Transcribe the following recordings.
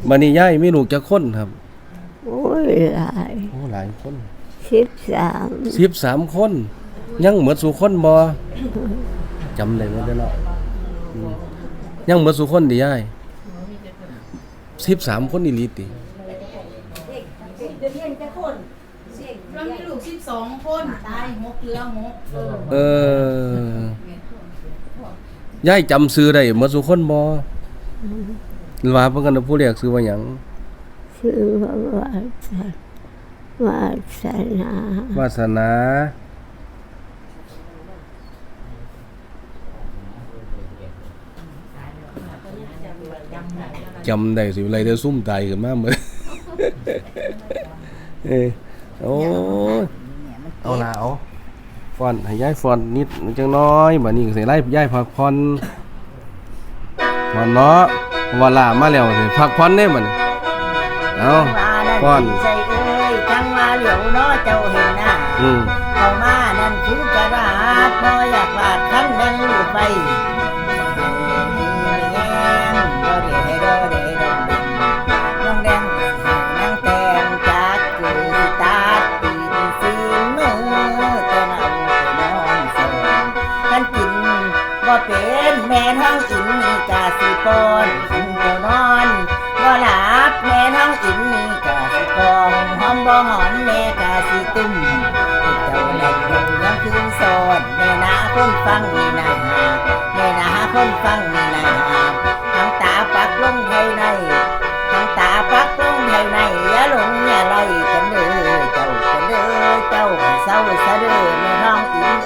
บัดนี้ยายมีลูกจักคนครับโอ้ยหลาย โอ้หลายคน13 คนยังหมดสู่คนบ่จำได้บ่ได้เนาะยังหมดสู่คนดิยาย13คนอีหลีติเรามีลูก12คนตาย6เหลือ6ยายจำชื่อได้หมดสู่คนบ่หรือว่าเพิ่นก็ผู้เรียกชื่อว่าหยังชื่อว่าวาสนาว าสนาจำได้สิอะไรเด้อซุ่มตายขึ้นมาเหมือนโอ้เอาล่ะเอาฟอนให้ยายฟอนนิดจังน้อยบัดนี้ก็สิไล่ยายพักผ่อนเนาะว่าล่ามาแล้วสิพักผ่อนเด้บัดนี้เอาฟอนใจเอ้ยทั้งมาเหลียวเนาะเจ้าเห็นหน้าเข้ามานั่นคือกระดาษบ่อยากวาดคันแดงลูกไปน้องแดงนางแตงจากคือตาตีนสีมือตะเอาไปนอนสอนท่านกินบ่เป็นแม่ท้องอินนี่กะสิปอนกินก็นอนบ่หลับแม่ท้องอินนี่กะสิกองหอมบ่หอมแม่กะสิตุ้มเจ้าแหล่งยังคืนสอนแม่นาคนฟังนี่นาแม่นาคนฟังนี่นาทั้งตาปักลงภายในทั้งตาปักลงภายในอย่าหลงอย่าไหลกันเด้อเจ้ากันเด้อเจ้าเศร้าซะเด้อแม่ท้องอิน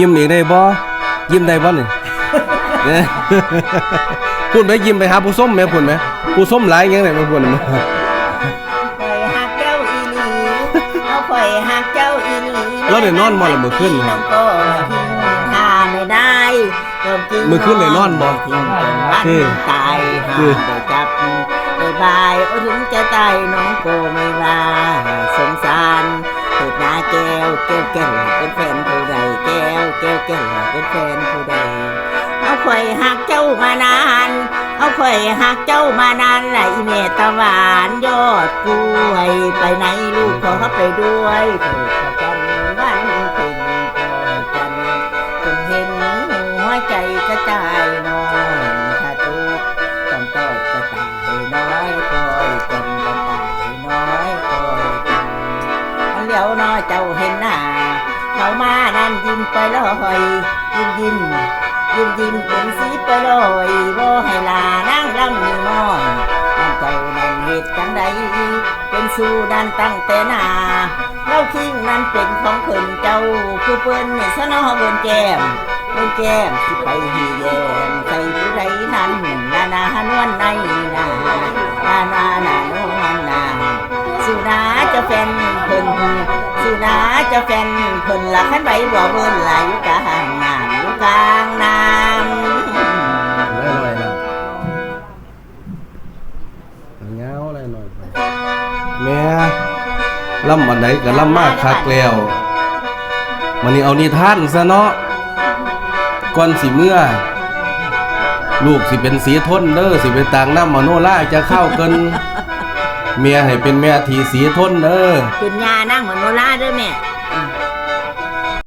ยิ้มนี่ได้บ่ยิ้มได้บ่นี่พูดไปยิ้มไปหาผู้ส้มแม่พุ่นแม่ผู้ส้มหลายยังได้มาพุ่นมาข่อยหักเจ้าอีหลีเอาข่อยหักเจ้าอีหลีแล้วได้นอนบ่ล่ะมื้อคืนครับก็ทิ้งหาไม่ได้มื้อคืนได้นอนบ่ทิ้งวันตายหาได้จับบายโอ้ถึงจะตายน้องโกไม่ว่าสงสารเถิดนาแก้วเป็นแฟนผู้ใดแก้วเป็นแฟนผู้ใดเอาข่อยหักเจ้ามานานเอาข่อยหักเจ้ามานานไหลเมตหวานยอดกล้วยไปไหนลูกขอไปด้วยเถิดกันวันเป็นจันจนเห็นหัวใจกระจายนอนถ้าตุกต้องตอบกระต่ายน้อยคอยเป็นกระต่ายน้อยคอยเป็นเลี้ยวน้อยเจ้าเห็นหน้าเขามานั่นยิ้มไปลอยยิ้มเป็นสีไปลอยบ่ให้ลานั่งรำมีมอนนั่นเจ้านั่นเหตุจังใดเป็นสู่นั่นตั้งแต่นาเล่าคิงนั่นเป็นของเพิ่นเจ้าผู้เปิ้นนี่สนอเบิ่นแก้มสิไปหีแยมใส่ผู้ใดนั้นนาหนวนในนาโนวันนาสุนาจะแฟนเพิ่นสุนาจะแฟนเพิ่นละคันใบบ่เบิ่นไหลอยู่กลางน้ำอยู่กลางน้ำอะไรล่ะเงาอะไรหน่อยแม่ล่ำอันใดก็ล่ำมากคักแล้วมันนี่เอานิทานซะเนาะก่อนสิเมื่อลูกสิเป็นสีทนเด้อสิไปต่างน้ำมโนราจะเข้ากันเมียให้เป็นแม่ทีสีทนเด้อเป็นยานั่งเหมือนโนราเด้อแม่